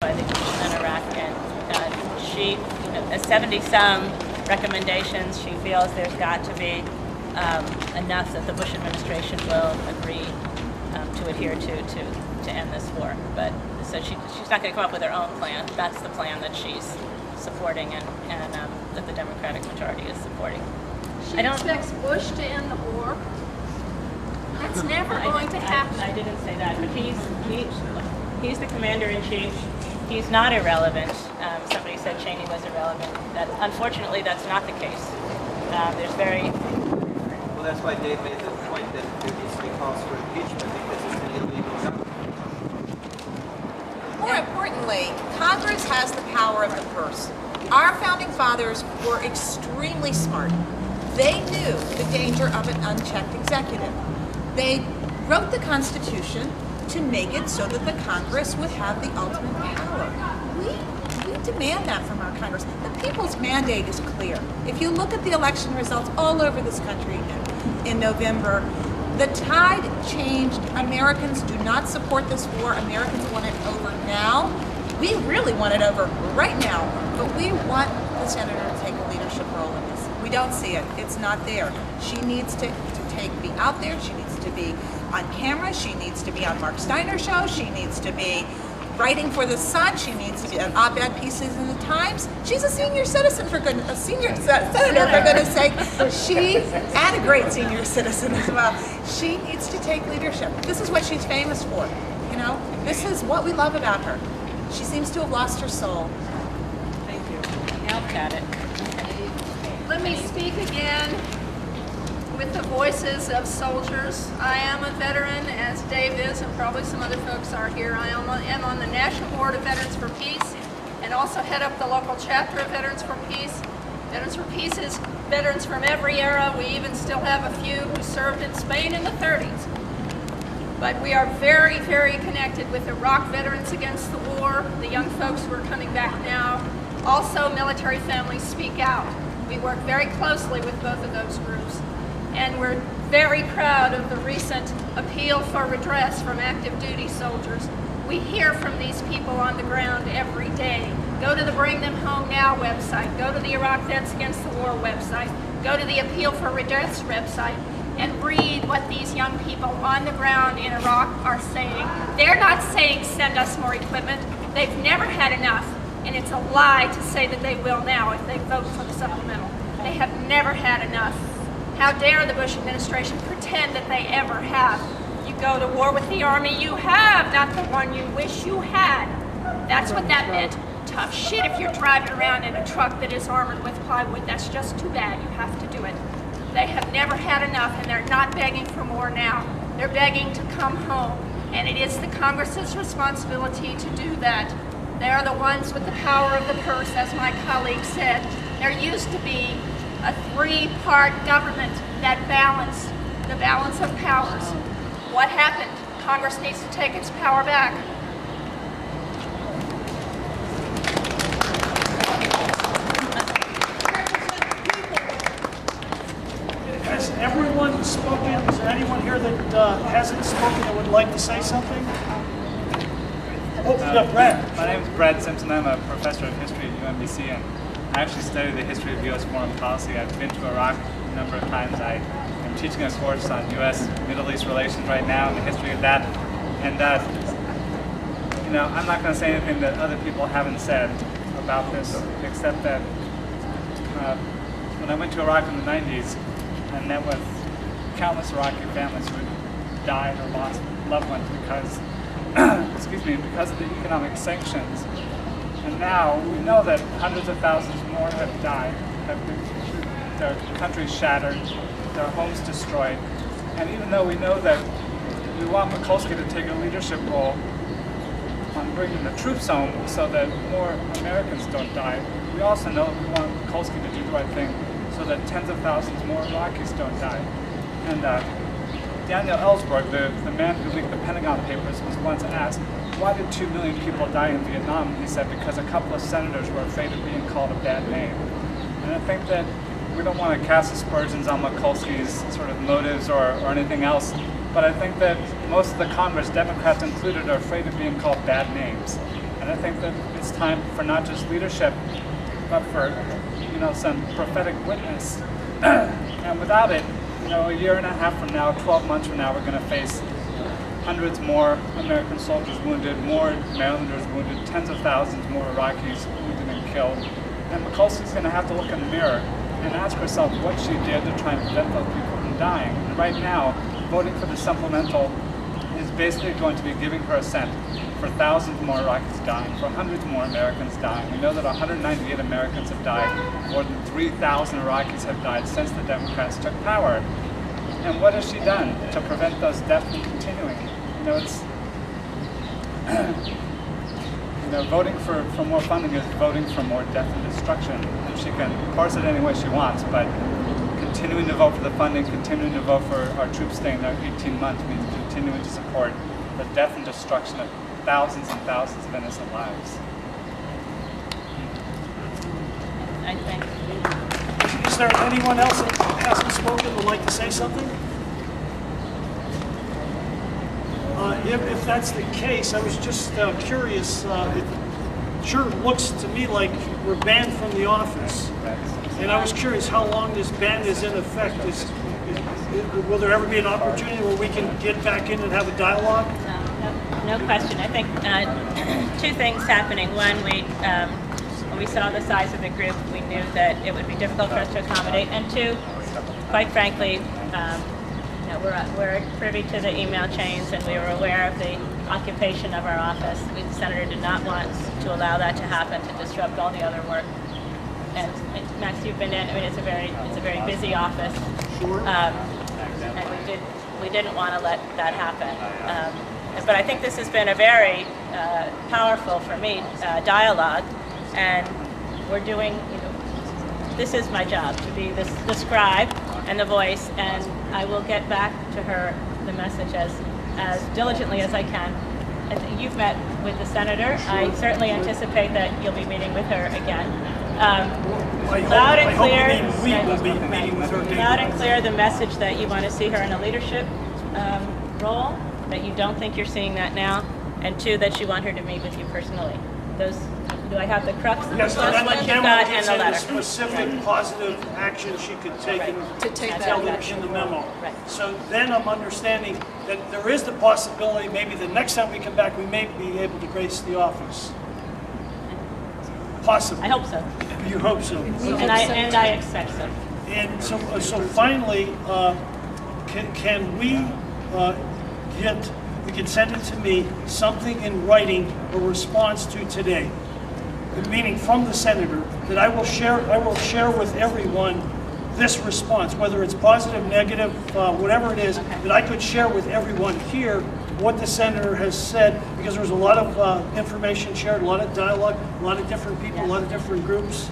by the Commission on Iraq, and she, 70-some recommendations. She feels there's got to be enough that the Bush administration will agree to adhere to end this war. But so she's not going to come up with her own plan. That's the plan that she's supporting and that the Democratic majority is supporting. She expects Bush to end the war. That's never going to happen. I didn't say that, but he's the commander-in-chief. He's not irrelevant. Somebody said Cheney was irrelevant. Unfortunately, that's not the case. Well, that's why Dave made the point that there needs to be calls for impeachment because it's an illegal government. More importantly, Congress has the power of the purse. Our founding fathers were extremely smart. They knew the danger of an unchecked executive. They wrote the Constitution to make it so that the Congress would have the ultimate power. We demand that from our Congress. The people's mandate is clear. If you look at the election results all over this country in November, the tide changed. Americans do not support this war. Americans want it over now. We really want it over right now, but we want the senator to take a leadership role in this. We don't see it. It's not there. She needs to be out there. She needs to be on camera. She needs to be on Mark Steiner's show. She needs to be writing for the Sun. She needs to be on op-ed pieces in the Times. She's a senior citizen senator for goodness sake. And a great senior citizen as well. She needs to take leadership. This is what she's famous for. This is what we love about her. She seems to have lost her soul. Thank you. Now got it. Let me speak again with the voices of soldiers. I am a veteran, as Dave is, and probably some other folks are here. I am on the National Board of Veterans for Peace, and also head up the local chapter of Veterans for Peace. Veterans for Peace is veterans from every era. We even still have a few who served in Spain in the 30s. But we are very, very connected with Iraq veterans against the war, the young folks who are coming back now. Also, military families speak out. We work very closely with both of those groups. And we're very proud of the recent appeal for redress from active duty soldiers. We hear from these people on the ground every day. Go to the Bring Them Home Now website. Go to the Iraq Vets Against the War website. Go to the Appeal for Redress website and read what these young people on the ground in Iraq are saying. They're not saying send us more equipment. They've never had enough. And it's a lie to say that they will now if they vote for the supplemental. They have never had enough. How dare the Bush administration pretend that they ever have? You go to war with the army you have, not the one you wish you had. That's what that meant. Tough shit if you're driving around in a truck that is armored with plywood. That's just too bad. You have to do it. They have never had enough, and they're not begging for more now. They're begging to come home, and it is the Congress's responsibility to do that. They are the ones with the power of the purse, as my colleague said. There used to be a three-part government that balanced the balance of powers. What happened? Congress needs to take its power back. Has everyone spoken? Is there anyone here that hasn't spoken that would like to say something? Oh, yeah, Brad. My name is Brad Simpson. I'm a professor of history at UMBC, and I actually study the history of U.S. foreign policy. I've been to Iraq a number of times. I am teaching a course on U.S. Middle East relations right now and the history of that. And I'm not going to say anything that other people haven't said about this, except that when I went to Iraq in the 90s, I met with countless Iraqi families who had died or lost loved ones because because of the economic sanctions. And now we know that hundreds of thousands more have died, their countries shattered, their homes destroyed. And even though we know that we want Mikulski to take a leadership role on bringing the troops home so that more Americans don't die, we also know we want Mikulski to do the right thing so that tens of thousands more Iraqis don't die. And Daniel Ellsberg, the man who leaked the Pentagon Papers, was once asked, why did 2 million people die in Vietnam? And he said, because a couple of senators were afraid of being called a bad name. And I think that we don't want to cast aspersions on Mikulski's sort of motives or anything else, but I think that most of the Congress, Democrats included, are afraid of being called bad names. And And I think that it's time for not just leadership, but for, you know, some prophetic witness. And without it, you know, a year and a half from now, 12 months from now, we're going to face hundreds more American soldiers wounded, more Marylanders wounded, tens of thousands more Iraqis wounded and killed. And Mikulski's going to have to look in the mirror and ask herself what she did to try and prevent those people from dying. And right now, voting for the supplemental is basically going to be giving her assent for thousands more Iraqis dying, for hundreds more Americans dying. We know that 198 Americans have died, more than 3,000 Iraqis have died since the Democrats took power. And what has she done to prevent those deaths from continuing? You know, it's you know, voting for more funding is voting for more death and destruction. And she can parse it any way she wants, but continuing to vote for the funding, continuing to vote for our troops staying there 18 months means continuing to support the death and destruction of thousands and thousands of innocent lives. I think. Is there anyone else that hasn't spoken would like to say something? If that's the case, I was just curious. It sure looks to me like we're banned from the office. And I was curious how long this ban is in effect. Will there ever be an opportunity where we can get back in and have a dialogue? No question. I think two things happening. One, when we saw the size of the group, we knew that it would be difficult for us to accommodate. And two, quite frankly, you know, we're privy to the email chains, and we were aware of the occupation of our office. The senator did not want to allow that to happen, to disrupt all the other work. And Max, you've been in. I mean, it's a very busy office. Sure. And we didn't want to let that happen. But I think this has been a very powerful, for me, dialogue, and we're doing, you know, this is my job, to be the scribe and the voice, and I will get back to her the message as diligently as I can. I think you've met with the senator. I certainly anticipate that you'll be meeting with her again. Loud and clear. We will be meeting with her. Loud and clear the message that you want to see her in a leadership role, that you don't think you're seeing that now, and two, that you want her to meet with you personally. Those, do I have the crux? Yes, That's what you've got in the letter. Specific positive action she could take To take That's that all in the memo. Right. So then I'm understanding that there is the possibility maybe the next time we come back we may be able to grace the office. Possibly. I hope so. You hope so. And I expect so. And so finally, can we you can send it to me, something in writing, a response to today, meaning from the senator, that I will share with everyone this response, whether it's positive, negative, whatever it is, that I could share with everyone here what the senator has said, because there's a lot of information shared, a lot of dialogue, a lot of different people, a lot of different groups.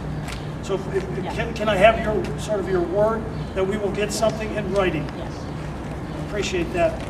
So can I have your word that we will get something in writing? Yes. Appreciate that.